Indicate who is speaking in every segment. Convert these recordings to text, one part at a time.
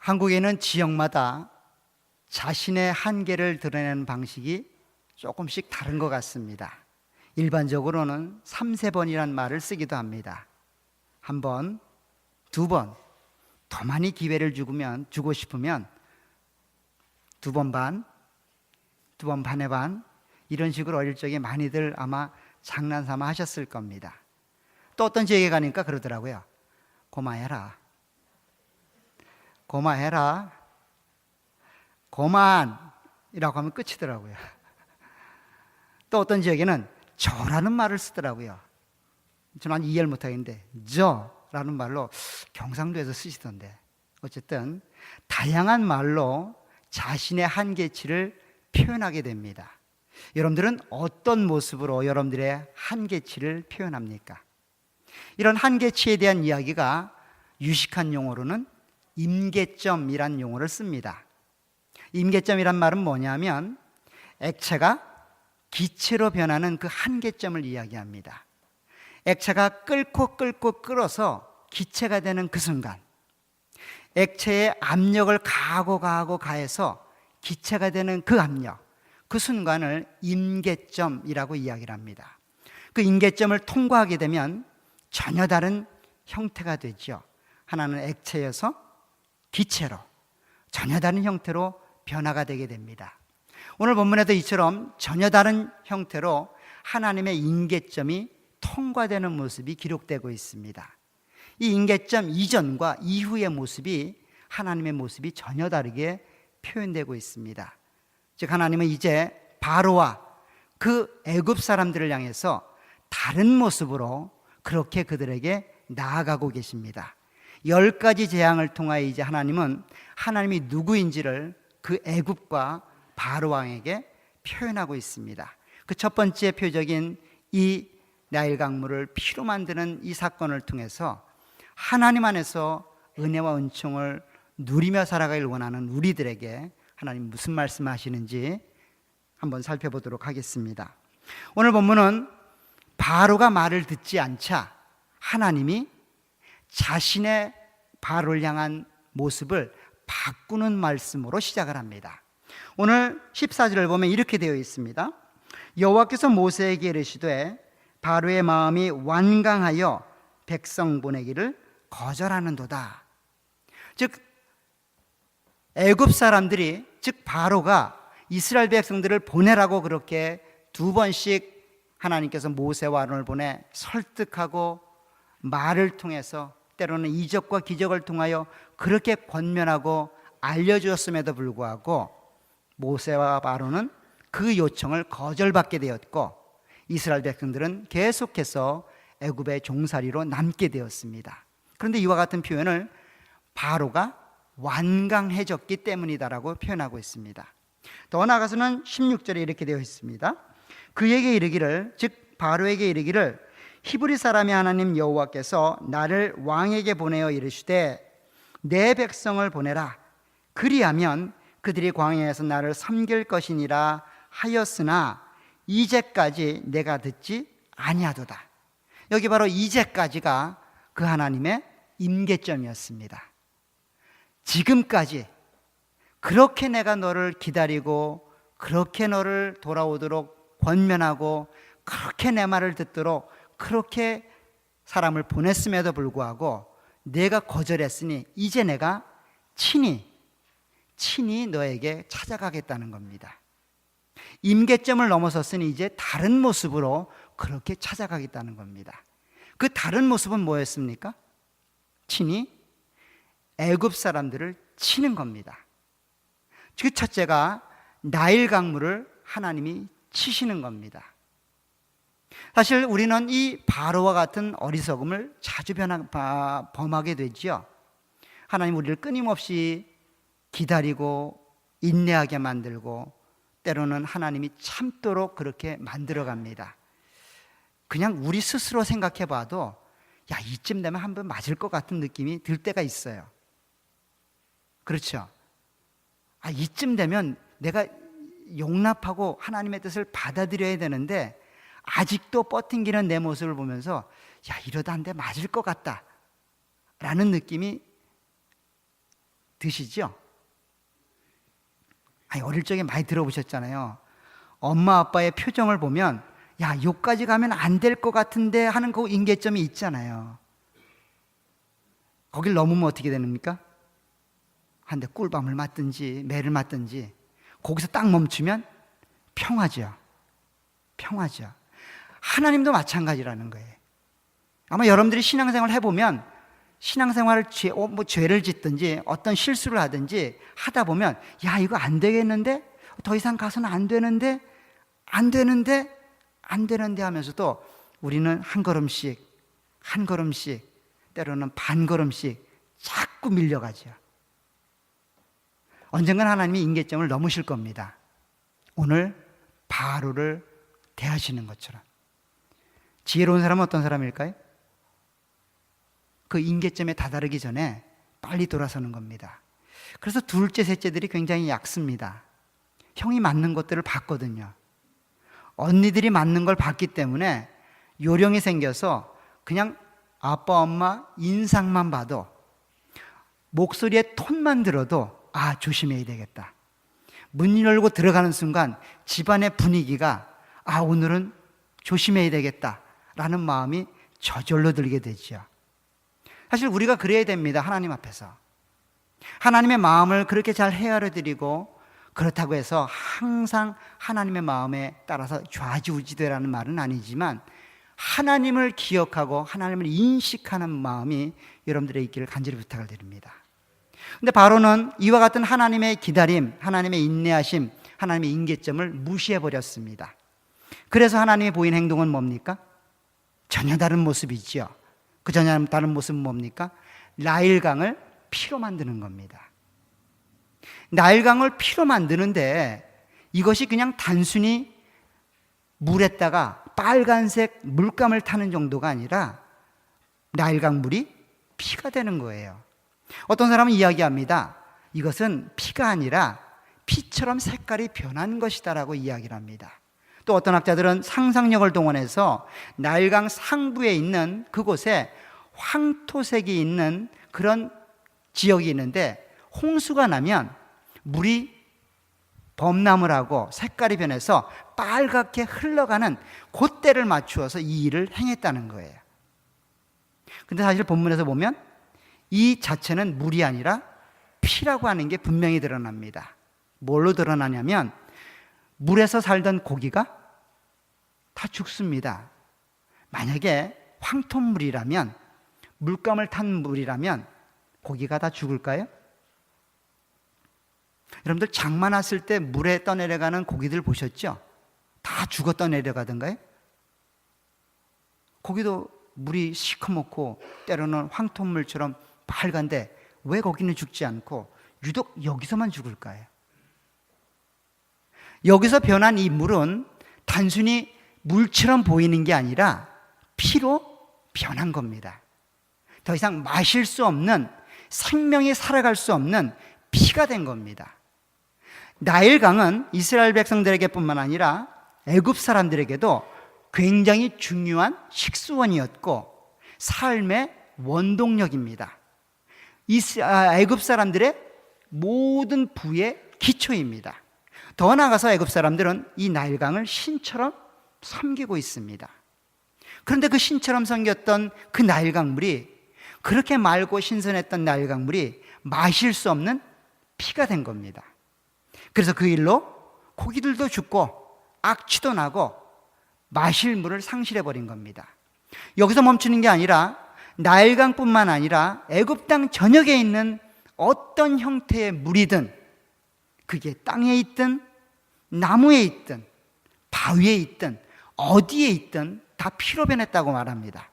Speaker 1: 한국에는 지역마다 자신의 한계를 드러내는 방식이 조금씩 다른 것 같습니다. 일반적으로는 3-4번이란 말을 쓰기도 합니다. 한 번, 두 번, 더 많이 기회를 주고 싶으면 2번 반, 2번 반의 반, 이런 식으로 어릴 적에 많이들 아마 장난삼아 하셨을 겁니다. 또 어떤 지역에 가니까 그러더라고요. 고마해라. 고마해라. 고만이라고 하면 끝이더라고요. 또 어떤 지역에는 저라는 말을 쓰더라고요. 저는 이해를 못하겠는데 저라는 말로 경상도에서 쓰시던데, 어쨌든 다양한 말로 자신의 한계치를 표현하게 됩니다. 여러분들은 어떤 모습으로 여러분들의 한계치를 표현합니까? 이런 한계치에 대한 이야기가 유식한 용어로는 임계점이란 용어를 씁니다. 임계점이란 말은 뭐냐면 액체가 기체로 변하는 그 한계점을 이야기합니다. 액체가 끓고 끓어서 기체가 되는 그 순간, 액체의 압력을 가해서 기체가 되는 그 압력, 그 순간을 임계점이라고 이야기를 합니다. 그 임계점을 통과하게 되면 전혀 다른 형태가 되죠. 하나는 액체여서 기체로, 전혀 다른 형태로 변화가 되게 됩니다. 오늘 본문에도 이처럼 전혀 다른 형태로 하나님의 임계점이 통과되는 모습이 기록되고 있습니다. 이 임계점 이전과 이후의 모습이, 하나님의 모습이 전혀 다르게 표현되고 있습니다. 즉 하나님은 이제 바로와 그 애굽 사람들을 향해서 다른 모습으로 그렇게 그들에게 나아가고 계십니다. 10가지 재앙을 통하여 이제 하나님은 하나님이 누구인지를 그 애굽과 바로 왕에게 표현하고 있습니다. 그 첫 번째 표적인 이 나일 강물을 피로 만드는 이 사건을 통해서 하나님 안에서 은혜와 은총을 누리며 살아가길 원하는 우리들에게 하나님 무슨 말씀하시는지 한번 살펴보도록 하겠습니다. 오늘 본문은 바로가 말을 듣지 않자 하나님이 자신의 바로를 향한 모습을 바꾸는 말씀으로 시작을 합니다. 오늘 14절을 보면 이렇게 되어 있습니다. 여호와께서 모세에게 이르시되 바로의 마음이 완강하여 백성 보내기를 거절하는도다. 즉 애굽 사람들이, 즉 바로가 이스라엘 백성들을 보내라고 그렇게 2번씩 하나님께서 모세와 아론을 보내 설득하고 말을 통해서 때로는 이적과 기적을 통하여 그렇게 권면하고 알려주었음에도 불구하고 모세와 아론은 그 요청을 거절받게 되었고 이스라엘 백성들은 계속해서 애굽의 종살이로 남게 되었습니다. 그런데 이와 같은 표현을 바로가 완강해졌기 때문이다라고 표현하고 있습니다. 더 나아가서는 16절에 이렇게 되어 있습니다. 그에게 이르기를, 즉 바로에게 이르기를, 히브리 사람의 하나님 여호와께서 나를 왕에게 보내어 이르시되 내 백성을 보내라. 그리하면 그들이 광야에서 나를 섬길 것이니라 하였으나 이제까지 내가 듣지 아니하도다. 여기 바로 이제까지가 그 하나님의 임계점이었습니다. 지금까지 그렇게 내가 너를 기다리고 그렇게 너를 돌아오도록 권면하고 그렇게 내 말을 듣도록 그렇게 사람을 보냈음에도 불구하고 내가 거절했으니 이제 내가 친히 너에게 찾아가겠다는 겁니다. 임계점을 넘어섰으니 이제 다른 모습으로 그렇게 찾아가겠다는 겁니다. 그 다른 모습은 뭐였습니까? 친히 애굽 사람들을 치는 겁니다. 그 첫째가 나일 강물을 하나님이 치시는 겁니다. 사실 우리는 이 바로와 같은 어리석음을 자주 범하게 되죠. 하나님 우리를 끊임없이 기다리고 인내하게 만들고 때로는 하나님이 참도록 그렇게 만들어갑니다. 그냥 우리 스스로 생각해 봐도 야, 이쯤 되면 한번 맞을 것 같은 느낌이 들 때가 있어요. 그렇죠? 이쯤 되면 내가 용납하고 하나님의 뜻을 받아들여야 되는데 아직도 버팅기는 내 모습을 보면서 야, 이러다 한 대 맞을 것 같다 라는 느낌이 드시죠? 아니, 어릴 적에 많이 들어보셨잖아요. 엄마 아빠의 표정을 보면 야, 요까지 가면 안 될 것 같은데 하는 그 임계점이 있잖아요. 거길 넘으면 어떻게 됩니까? 한 대 꿀밤을 맞든지 매를 맞든지 거기서 딱 멈추면 평화죠. 평화죠. 하나님도 마찬가지라는 거예요. 아마 여러분들이 신앙생활 해보면 신앙생활을 죄를 짓든지 어떤 실수를 하든지 하다 보면 야, 이거 안 되겠는데? 더 이상 가서는 안 되는데 하면서도 우리는 한 걸음씩 때로는 반 걸음씩 자꾸 밀려가죠. 언젠간 하나님이 임계점을 넘으실 겁니다. 오늘 바로를 대하시는 것처럼. 지혜로운 사람은 어떤 사람일까요? 그 임계점에 다다르기 전에 빨리 돌아서는 겁니다. 그래서 둘째, 셋째들이 굉장히 얕습니다. 형이 맞는 것들을 봤거든요. 언니들이 맞는 걸 봤기 때문에 요령이 생겨서 그냥 아빠, 엄마 인상만 봐도 목소리의 톤만 들어도 아, 조심해야 되겠다. 문 열고 들어가는 순간 집안의 분위기가 아, 오늘은 조심해야 되겠다 라는 마음이 저절로 들게 되죠. 사실 우리가 그래야 됩니다. 하나님 앞에서. 하나님의 마음을 그렇게 잘 헤아려 드리고 그렇다고 해서 항상 하나님의 마음에 따라서 좌지우지되라는 말은 아니지만 하나님을 기억하고 하나님을 인식하는 마음이 여러분들의 있기를 간절히 부탁을 드립니다. 근데 바로는 이와 같은 하나님의 기다림, 하나님의 인내하심, 하나님의 임계점을 무시해버렸습니다. 그래서 하나님이 보인 행동은 뭡니까? 전혀 다른 모습이죠. 그 전혀 다른 모습은 뭡니까? 나일강을 피로 만드는 겁니다. 나일강을 피로 만드는데 이것이 그냥 단순히 물에다가 빨간색 물감을 타는 정도가 아니라 나일강 물이 피가 되는 거예요. 어떤 사람은 이야기합니다. 이것은 피가 아니라 피처럼 색깔이 변한 것이다라고 이야기를 합니다. 또 어떤 학자들은 상상력을 동원해서 나일강 상부에 있는 그곳에 황토색이 있는 그런 지역이 있는데 홍수가 나면 물이 범람을 색깔이 변해서 빨갛게 흘러가는 그때를 맞추어서 이 일을 행했다는 거예요. 근데 사실 본문에서 보면 이 자체는 물이 아니라 피라고 하는 게 분명히 드러납니다. 뭘로 드러나냐면 물에서 살던 고기가 다 죽습니다. 만약에 황토물이라면, 물감을 탄 물이라면 고기가 다 죽을까요? 여러분들 장마 났을 때 물에 떠내려가는 고기들 보셨죠? 다 죽어 떠내려가던가요? 거기도 물이 시커멓고 때로는 황토물처럼 빨간데 왜 거기는 죽지 않고 유독 여기서만 죽을까요? 여기서 변한 이 물은 단순히 물처럼 보이는 게 아니라 피로 변한 겁니다. 더 이상 마실 수 없는, 생명이 살아갈 수 없는 피가 된 겁니다. 나일강은 이스라엘 백성들에게 뿐만 아니라 애굽 사람들에게도 굉장히 중요한 식수원이었고 삶의 원동력입니다. 애굽 사람들의 모든 부의 기초입니다. 더 나아가서 애굽 사람들은 이 나일강을 신처럼 섬기고 있습니다. 그런데 그 신처럼 섬겼던 그 나일강물이, 그렇게 맑고 신선했던 나일강물이 마실 수 없는 피가 된 겁니다. 그래서 그 일로 고기들도 죽고 악취도 나고 마실 물을 상실해버린 겁니다. 여기서 멈추는 게 아니라 나일강뿐만 아니라 애굽 땅 전역에 있는 어떤 형태의 물이든, 그게 땅에 있든 나무에 있든 바위에 있든 어디에 있든 다 피로 변했다고 말합니다.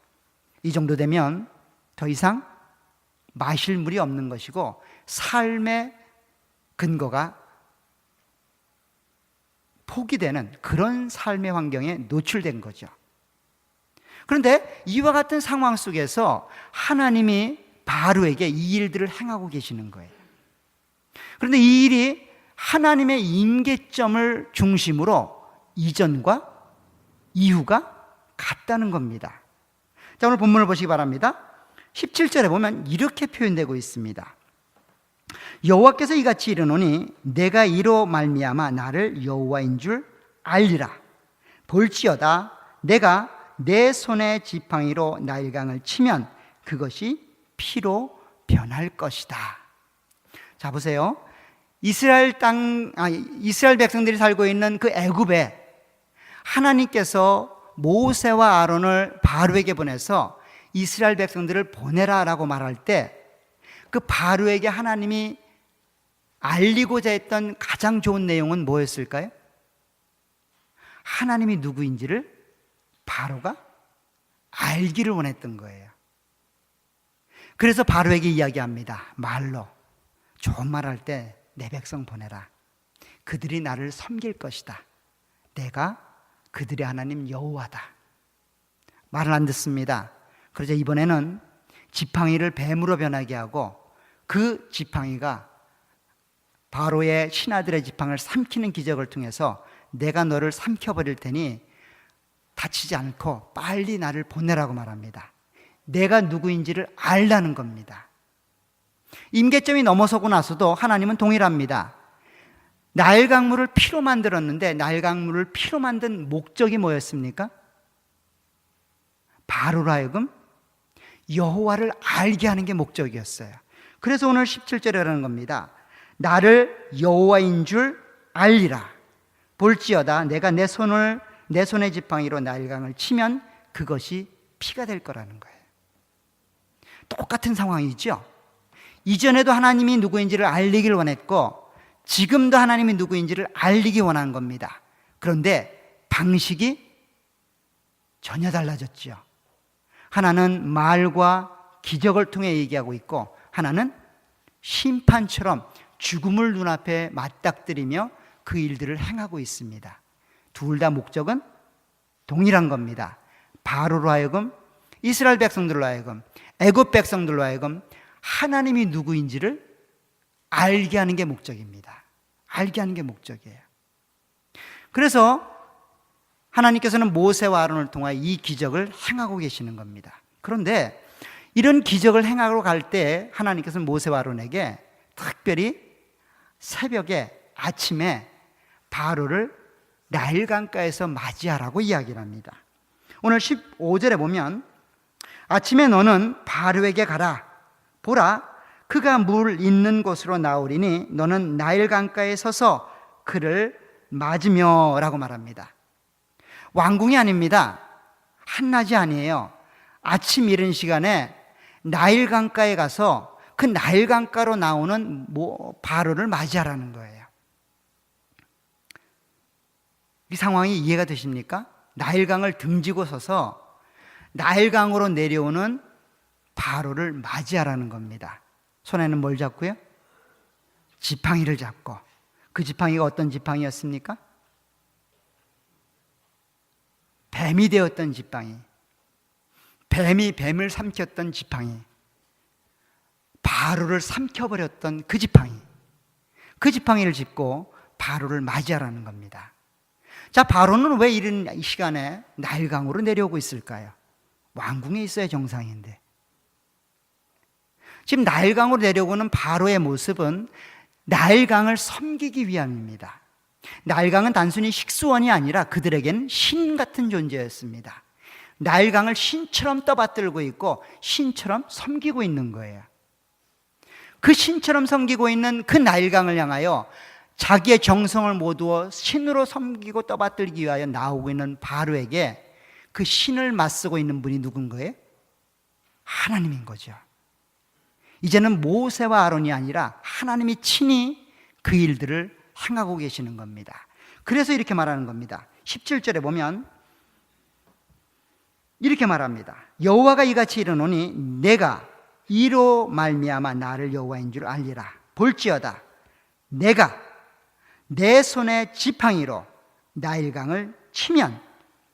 Speaker 1: 이 정도 되면 더 이상 마실 물이 없는 것이고 삶의 근거가 포기되는 그런 삶의 환경에 노출된 거죠. 그런데 이와 같은 상황 속에서 하나님이 바로에게 이 일들을 행하고 계시는 거예요. 그런데 이 일이 하나님의 임계점을 중심으로 이전과 이후가 같다는 겁니다. 자, 오늘 본문을 보시기 바랍니다. 17절에 보면 이렇게 표현되고 있습니다. 여호와께서 이같이 이르노니 내가 이로 말미암아 나를 여호와인 줄 알리라. 볼지어다 내가 내 손의 지팡이로 나일강을 치면 그것이 피로 변할 것이다. 자, 보세요. 이스라엘 백성들이 살고 있는 그 애굽에 하나님께서 모세와 아론을 바로에게 보내서 이스라엘 백성들을 보내라라고 말할 때 그 바로에게 하나님이 알리고자 했던 가장 좋은 내용은 뭐였을까요? 하나님이 누구인지를 바로가 알기를 원했던 거예요. 그래서 바로에게 이야기합니다. 말로 좋은 말 할 때 내 백성 보내라. 그들이 나를 섬길 것이다. 내가 그들의 하나님 여호와다. 말을 안 듣습니다. 그러자 이번에는 지팡이를 뱀으로 변하게 하고 그 지팡이가 바로의 신하들의 지팡이를 삼키는 기적을 통해서 내가 너를 삼켜버릴 테니 다치지 않고 빨리 나를 보내라고 말합니다. 내가 누구인지를 알라는 겁니다. 임계점이 넘어서고 나서도 하나님은 동일합니다. 나일강물을 피로 만들었는데 나일강물을 피로 만든 목적이 뭐였습니까? 바로로 하여금 여호와를 알게 하는 게 목적이었어요. 그래서 오늘 17절에 그러는 겁니다. 나를 여호와인 줄 알리라. 볼지어다 내가 내 손의 지팡이로 나일강을 치면 그것이 피가 될 거라는 거예요. 똑같은 상황이죠. 이전에도 하나님이 누구인지를 알리길 원했고 지금도 하나님이 누구인지를 알리기 원한 겁니다. 그런데 방식이 전혀 달라졌죠. 하나는 말과 기적을 통해 얘기하고 있고 하나는 심판처럼 죽음을 눈앞에 맞닥뜨리며 그 일들을 행하고 있습니다. 둘 다 목적은 동일한 겁니다. 바로로 하여금 이스라엘 백성들로 하여금 애굽 백성들로 하여금 하나님이 누구인지를 알게 하는 게 목적입니다. 알게 하는 게 목적이에요. 그래서 하나님께서는 모세와 아론을 통하여 이 기적을 행하고 계시는 겁니다. 그런데 이런 기적을 행하러 갈 때 하나님께서는 모세와 아론에게 특별히 새벽에 아침에 바로를 나일강가에서 맞이하라고 이야기를 합니다. 오늘 15절에 보면 아침에 너는 바로에게 가라. 보라, 그가 물 있는 곳으로 나오리니 너는 나일강가에 서서 그를 맞으며 라고 말합니다. 왕궁이 아닙니다. 한낮이 아니에요. 아침 이른 시간에 나일강가에 가서 그 나일강가로 나오는 바로를 맞이하라는 거예요. 이 상황이 이해가 되십니까? 나일강을 등지고 서서 나일강으로 내려오는 바로를 맞이하라는 겁니다. 손에는 뭘 잡고요? 지팡이를 잡고. 그 지팡이가 어떤 지팡이였습니까? 뱀이 되었던 지팡이. 뱀이 뱀을 삼켰던 지팡이. 바로를 삼켜버렸던 그 지팡이. 그 지팡이를 짚고 바로를 맞이하라는 겁니다. 자, 바로는 왜 이런 시간에 나일강으로 내려오고 있을까요? 왕궁에 있어야 정상인데. 지금 나일강으로 내려오는 바로의 모습은 나일강을 섬기기 위함입니다. 나일강은 단순히 식수원이 아니라 그들에겐 신 같은 존재였습니다. 나일강을 신처럼 떠받들고 있고 신처럼 섬기고 있는 거예요. 그 신처럼 섬기고 있는 그 나일강을 향하여 자기의 정성을 모두어 신으로 섬기고 떠받들기 위하여 나오고 있는 바로에게 그 신을 맞서고 있는 분이 누군 거예요? 하나님인 거죠. 이제는 모세와 아론이 아니라 하나님이 친히 그 일들을 행하고 계시는 겁니다. 그래서 이렇게 말하는 겁니다. 17절에 보면 이렇게 말합니다. 여호와가 이같이 이르노니 내가 이로 말미암아 나를 여호와인 줄 알리라. 볼지어다 내가 내 손의 지팡이로 나일강을 치면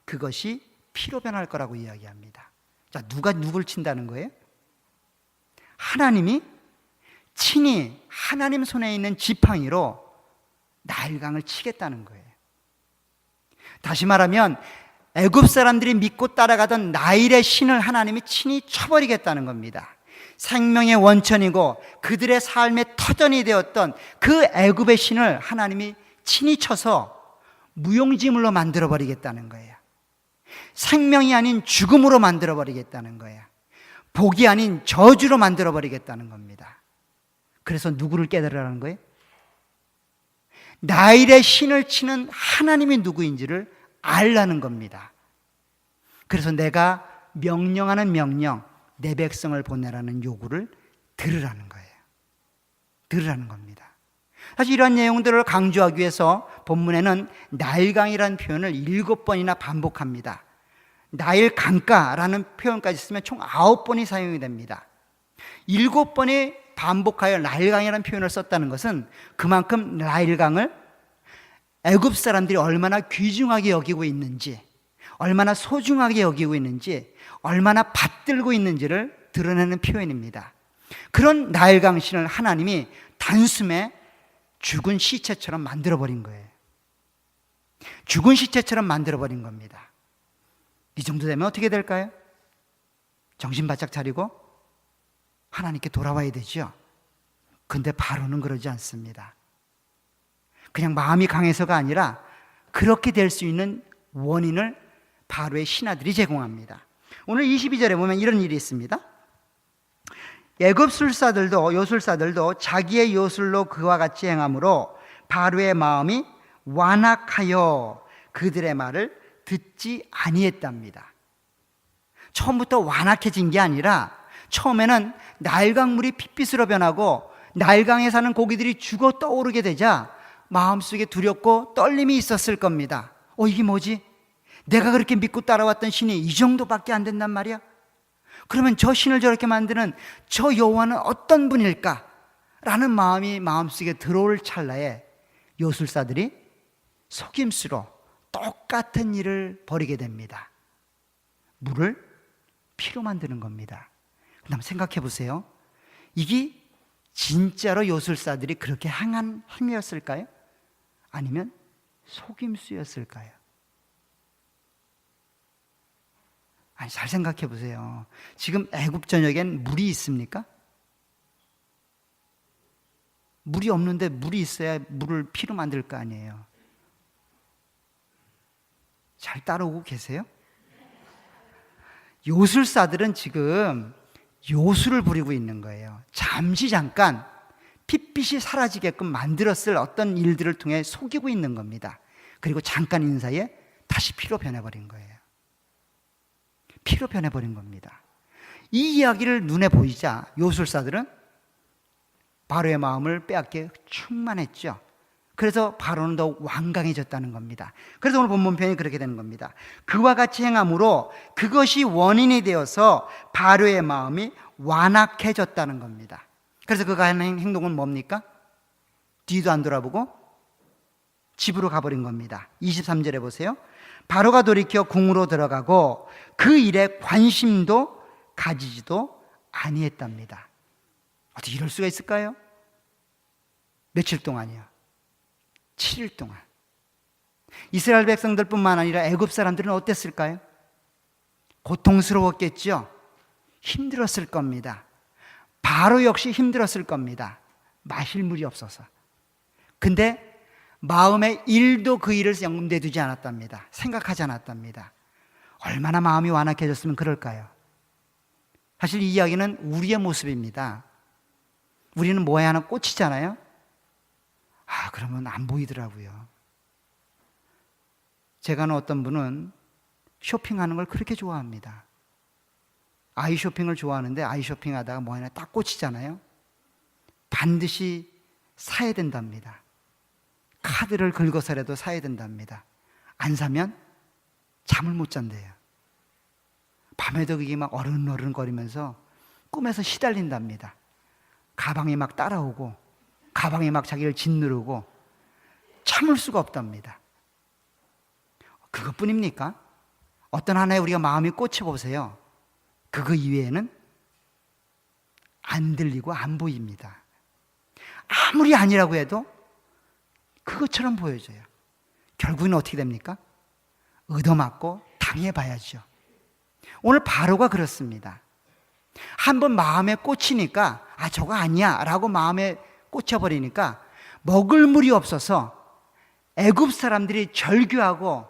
Speaker 1: 그것이 피로 변할 거라고 이야기합니다. 자, 누가 누굴 친다는 거예요? 하나님이 친히 하나님 손에 있는 지팡이로 나일강을 치겠다는 거예요. 다시 말하면 애굽 사람들이 믿고 따라가던 나일의 신을 하나님이 친히 쳐버리겠다는 겁니다. 생명의 원천이고 그들의 삶의 터전이 되었던 그 애굽의 신을 하나님이 친히 쳐서 무용지물로 만들어버리겠다는 거예요. 생명이 아닌 죽음으로 만들어버리겠다는 거예요. 복이 아닌 저주로 만들어버리겠다는 겁니다. 그래서 누구를 깨달으라는 거예요? 나일의 신을 치는 하나님이 누구인지를 알라는 겁니다. 그래서 내가 명령하는 명령, 내 백성을 보내라는 요구를 들으라는 거예요. 들으라는 겁니다. 사실 이런 내용들을 강조하기 위해서 본문에는 나일강이라는 표현을 7번이나 반복합니다. 나일강가라는 표현까지 쓰면 총 9번이 사용이 됩니다. 7번이 반복하여 나일강이라는 표현을 썼다는 것은 그만큼 나일강을 애굽 사람들이 얼마나 귀중하게 여기고 있는지, 얼마나 소중하게 여기고 있는지, 얼마나 받들고 있는지를 드러내는 표현입니다. 그런 나일강 신을 하나님이 단숨에 죽은 시체처럼 만들어버린 거예요. 죽은 시체처럼 만들어버린 겁니다. 이 정도 되면 어떻게 될까요? 정신 바짝 차리고 하나님께 돌아와야 되죠. 근데 바로는 그러지 않습니다. 그냥 마음이 강해서가 아니라 그렇게 될 수 있는 원인을 바로의 신하들이 제공합니다. 오늘 22절에 보면 이런 일이 있습니다. 애굽 요술사들도 자기의 요술로 그와 같이 행함으로 바로의 마음이 완악하여 그들의 말을 듣지 아니했답니다. 처음부터 완악해진 게 아니라 처음에는 나일강물이 핏빛으로 변하고 나일강에 사는 고기들이 죽어 떠오르게 되자 마음속에 두렵고 떨림이 있었을 겁니다. 이게 뭐지? 내가 그렇게 믿고 따라왔던 신이 이 정도밖에 안 된단 말이야? 그러면 저 신을 저렇게 만드는 저 여호와는 어떤 분일까? 라는 마음이 마음속에 들어올 찰나에 요술사들이 속임수로 똑같은 일을 벌이게 됩니다. 물을 피로 만드는 겁니다. 그다음 생각해 보세요. 이게 진짜로 요술사들이 그렇게 행한 행위였을까요? 아니면 속임수였을까요? 아니, 잘 생각해 보세요. 지금 애굽 전역엔 물이 있습니까? 물이 없는데 물이 있어야 물을 피로 만들 거 아니에요. 잘 따라오고 계세요? 요술사들은 지금 요술을 부리고 있는 거예요. 잠깐 핏빛이 사라지게끔 만들었을 어떤 일들을 통해 속이고 있는 겁니다. 그리고 잠깐 있는 사이에 다시 피로 변해버린 거예요. 피로 변해버린 겁니다. 이 이야기를 눈에 보이자 요술사들은 바로의 마음을 빼앗게 충만했죠. 그래서 바로는 더욱 완강해졌다는 겁니다. 그래서 오늘 본문편이 그렇게 되는 겁니다. 그와 같이 행함으로 그것이 원인이 되어서 바로의 마음이 완악해졌다는 겁니다. 그래서 그가 하는 행동은 뭡니까? 뒤도 안 돌아보고 집으로 가버린 겁니다. 23절에 보세요. 바로가 돌이켜 궁으로 들어가고 그 일에 관심도 가지지도 아니했답니다. 어떻게 이럴 수가 있을까요? 며칠 동안이요? 7일 동안. 이스라엘 백성들뿐만 아니라 애굽 사람들은 어땠을까요? 고통스러웠겠죠? 힘들었을 겁니다. 바로 역시 힘들었을 겁니다. 마실 물이 없어서. 근데 마음에 1도 그 일을 염두에 두지 않았답니다. 생각하지 않았답니다. 얼마나 마음이 완악해졌으면 그럴까요? 사실 이 이야기는 우리의 모습입니다. 우리는 뭐에 하나 꽂히잖아요. 그러면 안 보이더라고요. 제가 아는 어떤 분은 쇼핑하는 걸 그렇게 좋아합니다. 아이 쇼핑을 좋아하는데 아이 쇼핑하다가 뭐 하나 딱 꽂히잖아요. 반드시 사야 된답니다. 카드를 긁어서라도 사야 된답니다. 안 사면 잠을 못 잔대요. 밤에도 그게 막 어른어른거리면서 꿈에서 시달린답니다. 가방이 막 따라오고 가방이 막 자기를 짓누르고 참을 수가 없답니다. 그것뿐입니까? 어떤 하나에 우리가 마음이 꽂혀보세요. 그거 이외에는 안 들리고 안 보입니다. 아무리 아니라고 해도 그것처럼 보여져요. 결국은 어떻게 됩니까? 얻어맞고 당해봐야죠. 오늘 바로가 그렇습니다. 한번 마음에 꽂히니까 저거 아니야 라고 마음에 꽂혀버리니까 먹을 물이 없어서 애굽 사람들이 절규하고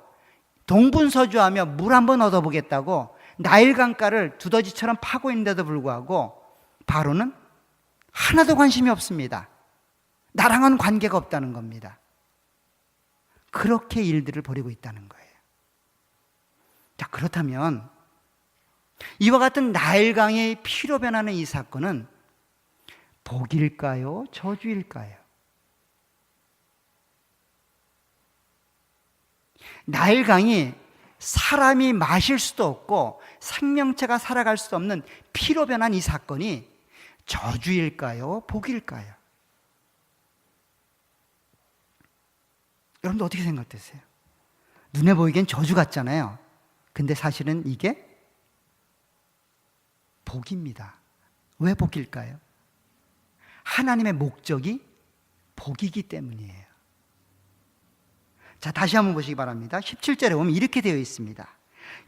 Speaker 1: 동분서주하며 물 한번 얻어보겠다고 나일 강가를 두더지처럼 파고 있는데도 불구하고 바로는 하나도 관심이 없습니다. 나랑은 관계가 없다는 겁니다. 그렇게 일들을 벌이고 있다는 거예요. 자, 그렇다면 이와 같은 나일강이 피로 변하는 이 사건은 복일까요? 저주일까요? 나일강이 사람이 마실 수도 없고 생명체가 살아갈 수 없는 피로 변한 이 사건이 저주일까요? 복일까요? 여러분들 어떻게 생각되세요? 눈에 보이기엔 저주 같잖아요. 근데 사실은 이게 복입니다. 왜 복일까요? 하나님의 목적이 복이기 때문이에요. 자, 다시 한번 보시기 바랍니다. 17절에 보면 이렇게 되어 있습니다.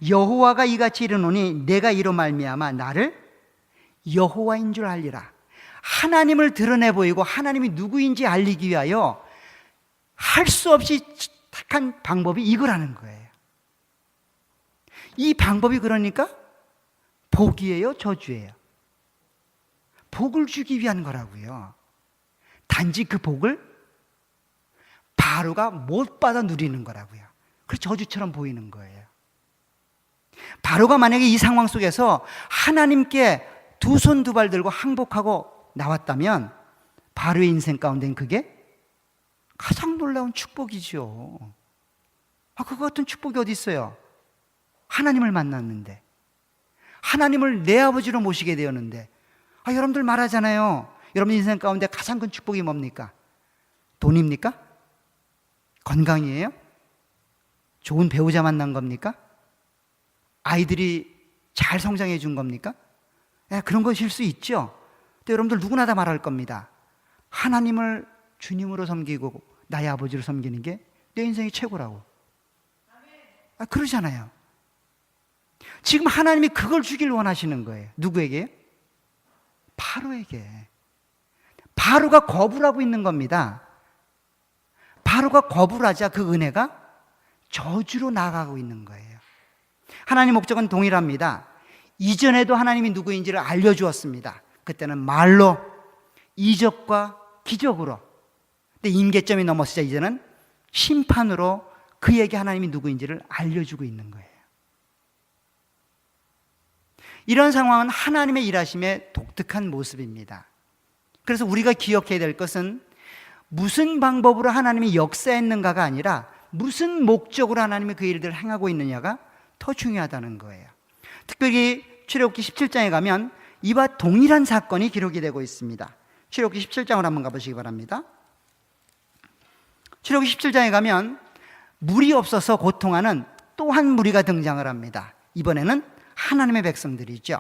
Speaker 1: 여호와가 이같이 이르노니 내가 이로 말미암아 나를 여호와인 줄 알리라. 하나님을 드러내 보이고 하나님이 누구인지 알리기 위하여 할 수 없이 택한 방법이 이거라는 거예요. 이 방법이 그러니까 복이에요, 저주예요? 복을 주기 위한 거라고요. 단지 그 복을 바로가 못 받아 누리는 거라고요. 그래서 저주처럼 보이는 거예요. 바로가 만약에 이 상황 속에서 하나님께 두 손 두 발 들고 항복하고 나왔다면 바로의 인생 가운데는 그게 가장 놀라운 축복이죠. 그거 같은 축복이 어디 있어요? 하나님을 만났는데, 하나님을 내 아버지로 모시게 되었는데, 여러분들 말하잖아요. 여러분 인생 가운데 가장 큰 축복이 뭡니까? 돈입니까? 건강이에요? 좋은 배우자 만난 겁니까? 아이들이 잘 성장해 준 겁니까? 그런 것일 수 있죠. 또 여러분들 누구나 다 말할 겁니다. 하나님을 주님으로 섬기고 나의 아버지로 섬기는 게 내 인생이 최고라고. 그러잖아요. 지금 하나님이 그걸 주길 원하시는 거예요. 누구에게요? 바로에게. 바로가 거부를 하고 있는 겁니다. 바로가 거부를 하자 그 은혜가 저주로 나아가고 있는 거예요. 하나님 목적은 동일합니다. 이전에도 하나님이 누구인지를 알려주었습니다. 그때는 말로, 이적과 기적으로. 근데 임계점이 넘었으자 이제는 심판으로 그에게 하나님이 누구인지를 알려주고 있는 거예요. 이런 상황은 하나님의 일하심의 독특한 모습입니다. 그래서 우리가 기억해야 될 것은 무슨 방법으로 하나님이 역사했는가가 아니라 무슨 목적으로 하나님이 그 일들을 행하고 있느냐가 더 중요하다는 거예요. 특별히 출애굽기 17장에 가면 이와 동일한 사건이 기록이 되고 있습니다. 출애굽기 17장을 한번 가보시기 바랍니다. 출애굽기 17장에 가면 물이 없어서 고통하는 또 한 무리가 등장을 합니다. 이번에는 하나님의 백성들이죠.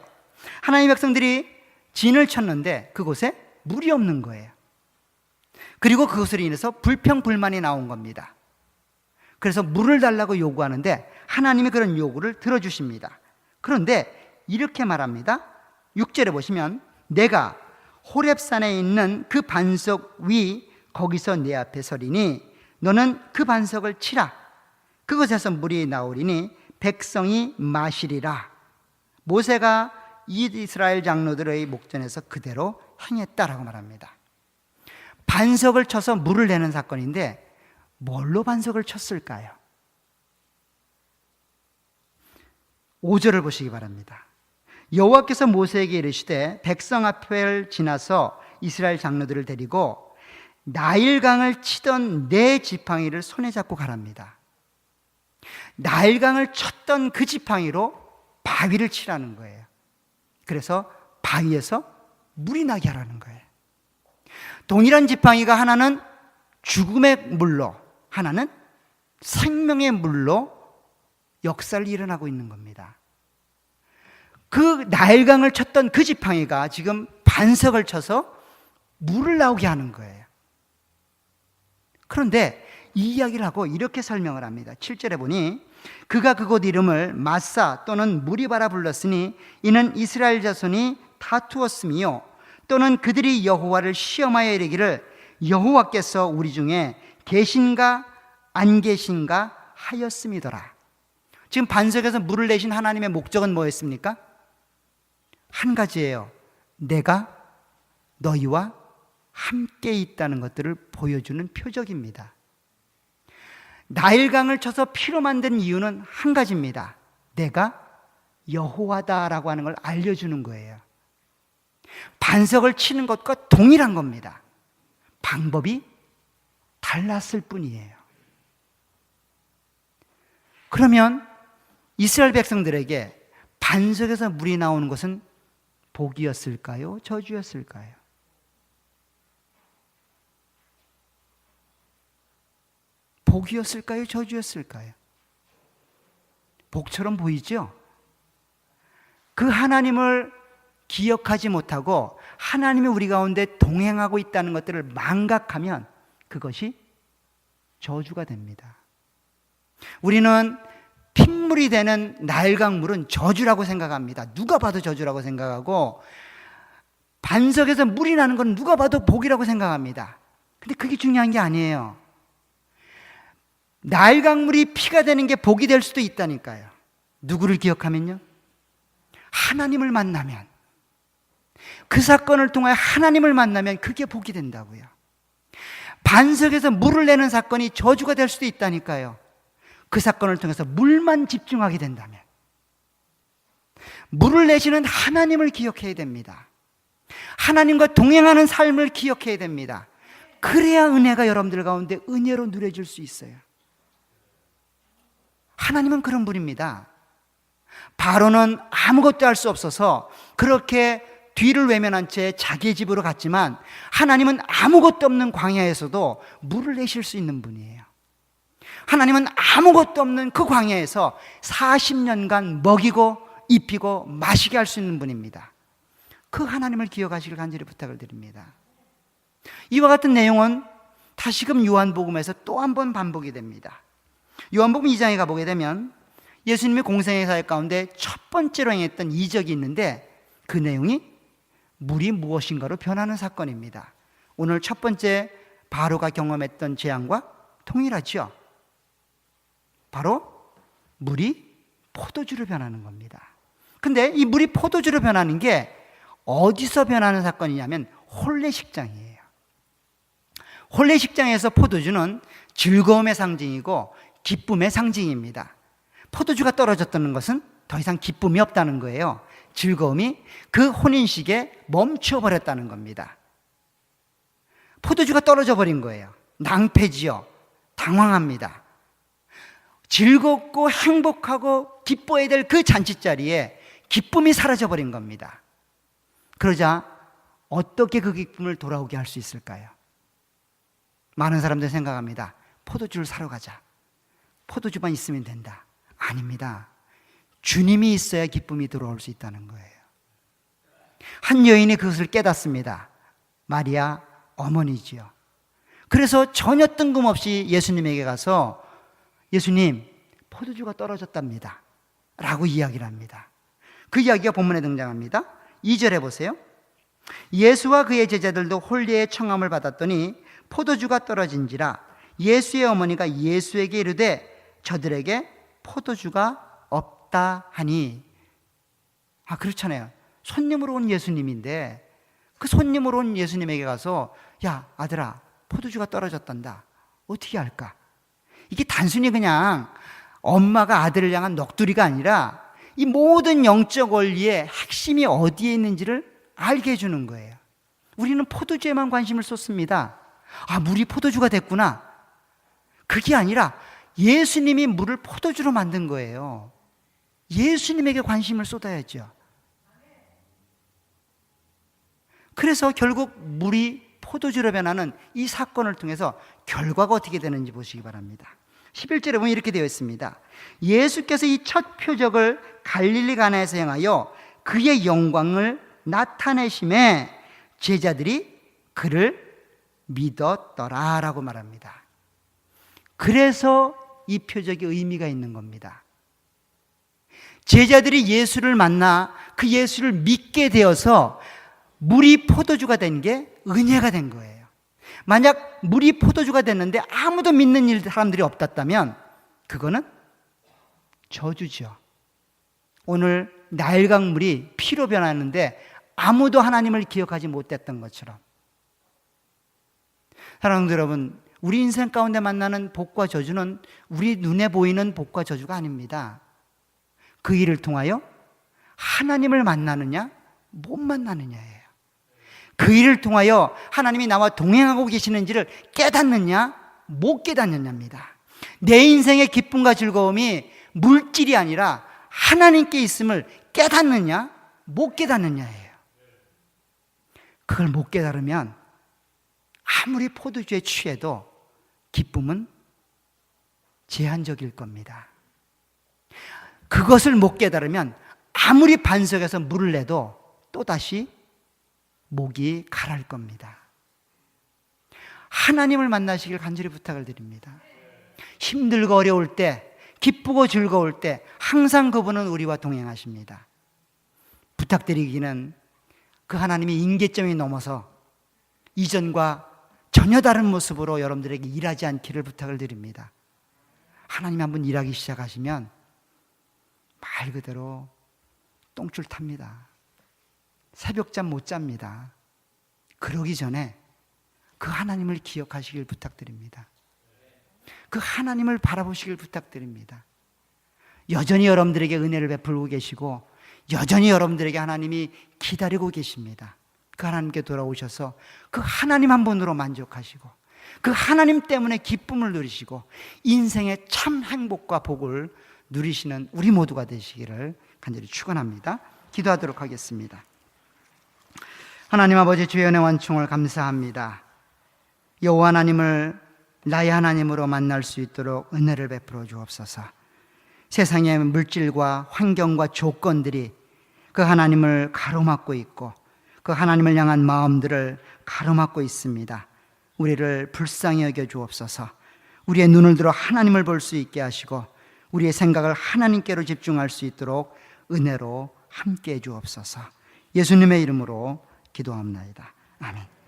Speaker 1: 하나님의 백성들이 진을 쳤는데 그곳에 물이 없는 거예요. 그리고 그것으로 인해서 불평불만이 나온 겁니다. 그래서 물을 달라고 요구하는데 하나님이 그런 요구를 들어주십니다. 그런데 이렇게 말합니다. 6절에 보시면 내가 호렙산에 있는 그 반석 위 거기서 내 앞에 서리니 너는 그 반석을 치라. 그것에서 물이 나오리니 백성이 마시리라. 모세가 이스라엘 장로들의 목전에서 그대로 행했다라고 말합니다. 반석을 쳐서 물을 내는 사건인데 뭘로 반석을 쳤을까요? 5절을 보시기 바랍니다. 여호와께서 모세에게 이르시되 백성 앞을 지나서 이스라엘 장로들을 데리고 나일강을 치던 네 지팡이를 손에 잡고 가랍니다. 나일강을 쳤던 그 지팡이로 바위를 치라는 거예요. 그래서 바위에서 물이 나게 하라는 거예요. 동일한 지팡이가 하나는 죽음의 물로, 하나는 생명의 물로 역사를 일어나고 있는 겁니다. 그 나일강을 쳤던 그 지팡이가 지금 반석을 쳐서 물을 나오게 하는 거예요. 그런데 이 이야기를 하고 이렇게 설명을 합니다. 7절에 보니 그가 그곳 이름을 마사 또는 무리바라 불렀으니 이는 이스라엘 자손이 다투었음이요 또는 그들이 여호와를 시험하여 이르기를 여호와께서 우리 중에 계신가 안 계신가 하였음이더라. 지금 반석에서 물을 내신 하나님의 목적은 뭐였습니까? 한 가지예요. 내가 너희와 함께 있다는 것들을 보여주는 표적입니다. 나일강을 쳐서 피로 만든 이유는 한 가지입니다. 내가 여호와다라고 하는 걸 알려주는 거예요. 반석을 치는 것과 동일한 겁니다. 방법이 달랐을 뿐이에요. 그러면 이스라엘 백성들에게 반석에서 물이 나오는 것은 복이었을까요? 저주였을까요? 복이었을까요? 저주였을까요? 복처럼 보이죠? 그 하나님을 기억하지 못하고 하나님이 우리 가운데 동행하고 있다는 것들을 망각하면 그것이 저주가 됩니다. 우리는 핏물이 되는 나일강물은 저주라고 생각합니다. 누가 봐도 저주라고 생각하고 반석에서 물이 나는 건 누가 봐도 복이라고 생각합니다. 근데 그게 중요한 게 아니에요. 나일강물이 피가 되는 게 복이 될 수도 있다니까요. 누구를 기억하면요? 하나님을 만나면, 그 사건을 통하여 하나님을 만나면 그게 복이 된다고요. 반석에서 물을 내는 사건이 저주가 될 수도 있다니까요. 그 사건을 통해서 물만 집중하게 된다면. 물을 내시는 하나님을 기억해야 됩니다. 하나님과 동행하는 삶을 기억해야 됩니다. 그래야 은혜가 여러분들 가운데 은혜로 누려질 수 있어요. 하나님은 그런 분입니다. 바로는 아무것도 할 수 없어서 그렇게 뒤를 외면한 채 자기 집으로 갔지만 하나님은 아무것도 없는 광야에서도 물을 내실 수 있는 분이에요. 하나님은 아무것도 없는 그 광야에서 40년간 먹이고 입히고 마시게 할 수 있는 분입니다. 그 하나님을 기억하시길 간절히 부탁을 드립니다. 이와 같은 내용은 다시금 요한복음에서 또 한 번 반복이 됩니다. 요한복음 2장에 가보게 되면 예수님의 공생의 사역 가운데 첫 번째로 행했던 이적이 있는데 그 내용이 물이 무엇인가로 변하는 사건입니다. 오늘 첫 번째 바로가 경험했던 재앙과 동일하죠. 바로 물이 포도주로 변하는 겁니다. 근데 이 물이 포도주로 변하는 게 어디서 변하는 사건이냐면 혼례식장이에요. 혼례식장에서 포도주는 즐거움의 상징이고 기쁨의 상징입니다. 포도주가 떨어졌다는 것은 더 이상 기쁨이 없다는 거예요. 즐거움이 그 혼인식에 멈춰버렸다는 겁니다. 포도주가 떨어져 버린 거예요. 낭패지요. 당황합니다. 즐겁고 행복하고 기뻐해야 될 그 잔치자리에 기쁨이 사라져버린 겁니다. 그러자 어떻게 그 기쁨을 돌아오게 할 수 있을까요? 많은 사람들이 생각합니다. 포도주를 사러 가자. 포도주만 있으면 된다. 아닙니다. 주님이 있어야 기쁨이 들어올 수 있다는 거예요. 한 여인이 그것을 깨닫습니다. 마리아 어머니지요. 그래서 전혀 뜬금없이 예수님에게 가서 예수님, 포도주가 떨어졌답니다 라고 이야기를 합니다. 그 이야기가 본문에 등장합니다. 2절에 보세요. 예수와 그의 제자들도 혼례의 청함을 받았더니 포도주가 떨어진지라 예수의 어머니가 예수에게 이르되 저들에게 포도주가 없다 하니. 그렇잖아요. 손님으로 온 예수님인데 그 손님으로 온 예수님에게 가서 야 아들아 포도주가 떨어졌단다. 어떻게 할까? 이게 단순히 그냥 엄마가 아들을 향한 넋두리가 아니라 이 모든 영적 원리의 핵심이 어디에 있는지를 알게 해주는 거예요. 우리는 포도주에만 관심을 쏟습니다. 물이 포도주가 됐구나. 그게 아니라 예수님이 물을 포도주로 만든 거예요. 예수님에게 관심을 쏟아야죠. 그래서 결국 물이 포도주로 변하는 이 사건을 통해서 결과가 어떻게 되는지 보시기 바랍니다. 11절에 보면 이렇게 되어 있습니다. 예수께서 이 첫 표적을 갈릴리 가나에서 행하여 그의 영광을 나타내심에 제자들이 그를 믿었더라 라고 말합니다. 그래서 이 표적이 의미가 있는 겁니다. 제자들이 예수를 만나 그 예수를 믿게 되어서 물이 포도주가 된 게 은혜가 된 거예요. 만약 물이 포도주가 됐는데 아무도 믿는 사람들이 없었다면 그거는 저주죠. 오늘 나일강 물이 피로 변하는데 아무도 하나님을 기억하지 못했던 것처럼. 사랑하는 여러분, 우리 인생 가운데 만나는 복과 저주는 우리 눈에 보이는 복과 저주가 아닙니다. 그 일을 통하여 하나님을 만나느냐 못 만나느냐예요. 그 일을 통하여 하나님이 나와 동행하고 계시는지를 깨닫느냐 못 깨닫느냐입니다. 내 인생의 기쁨과 즐거움이 물질이 아니라 하나님께 있음을 깨닫느냐 못 깨닫느냐예요. 그걸 못 깨달으면 아무리 포도주에 취해도 기쁨은 제한적일 겁니다. 그것을 못 깨달으면 아무리 반석에서 물을 내도 또다시 목이 가랄 겁니다. 하나님을 만나시길 간절히 부탁을 드립니다. 힘들고 어려울 때, 기쁘고 즐거울 때 항상 그분은 우리와 동행하십니다. 부탁드리기는 그 하나님의 임계점이 넘어서 이전과 전혀 다른 모습으로 여러분들에게 일하지 않기를 부탁을 드립니다. 하나님 한번 일하기 시작하시면 말 그대로 똥줄 탑니다. 새벽잠 못 잡니다. 그러기 전에 그 하나님을 기억하시길 부탁드립니다. 그 하나님을 바라보시길 부탁드립니다. 여전히 여러분들에게 은혜를 베풀고 계시고 여전히 여러분들에게 하나님이 기다리고 계십니다. 그 하나님께 돌아오셔서 그 하나님 한 분으로 만족하시고 그 하나님 때문에 기쁨을 누리시고 인생의 참 행복과 복을 누리시는 우리 모두가 되시기를 간절히 축원합니다. 기도하도록 하겠습니다. 하나님 아버지, 주의 은혜 완충을 감사합니다. 여호와 하나님을 나의 하나님으로 만날 수 있도록 은혜를 베풀어 주옵소서. 세상의 물질과 환경과 조건들이 그 하나님을 가로막고 있고 그 하나님을 향한 마음들을 가로막고 있습니다. 우리를 불쌍히 여겨 주옵소서. 우리의 눈을 들어 하나님을 볼 수 있게 하시고 우리의 생각을 하나님께로 집중할 수 있도록 은혜로 함께해 주옵소서. 예수님의 이름으로 기도합나이다. 아멘.